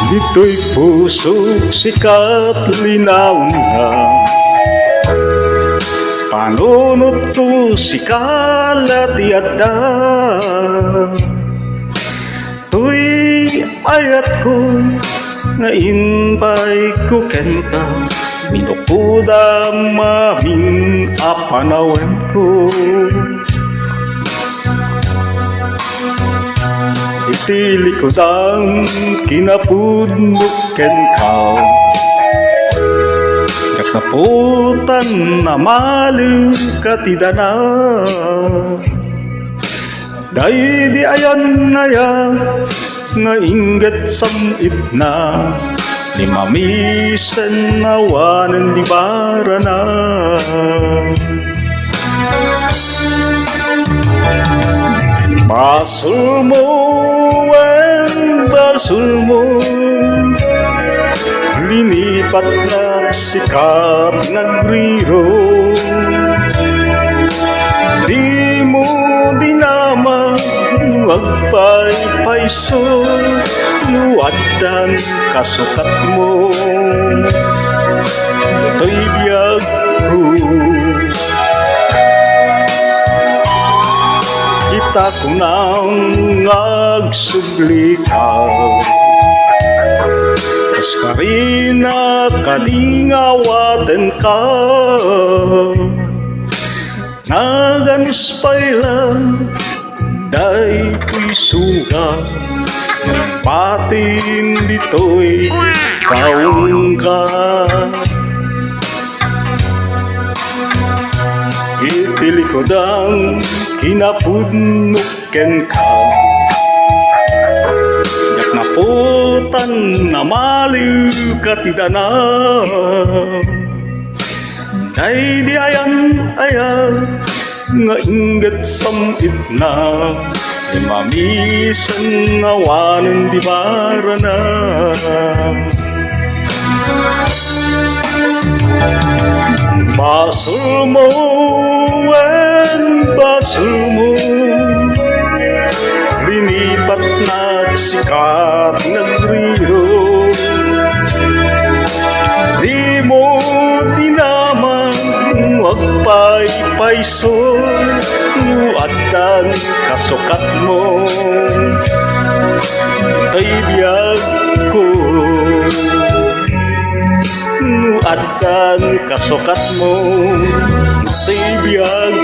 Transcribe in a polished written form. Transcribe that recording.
Dito'y pusok sikat linaw na, panunot ko si kalat yada. Tuy ayat ko nga inbay ko kenta, minukuda maming apanawan ko. Itili ko dang kinapudnok ken kao, kataputan na maling katidana. Day di ayan naya nga ingat samit na, ni mamisen nawanan di barana. Basul mo en basul mo, linipat na sikat nagriro. Di mo dinama magpaypayso, luwadan kasukat mo. Ito'y biyag ko, kita ko nang agsublikaw. Kas karina kalingawatan ka, naganuspay lang day ko'y suga, patin dito'y kaung ka. Itilikod ang kinapudnok ken ka, yak naputan na maliw katidana. Day di ayan nga ingat samit na, di mamisan nawanan di barana. Basul mo en basul mo, linipat na sikat nagriro. Di mo dinamang magpaypayso, luwadan kasukat mo. Ito'y biyag ko, luwadan kasukat mo. Ito'y biyag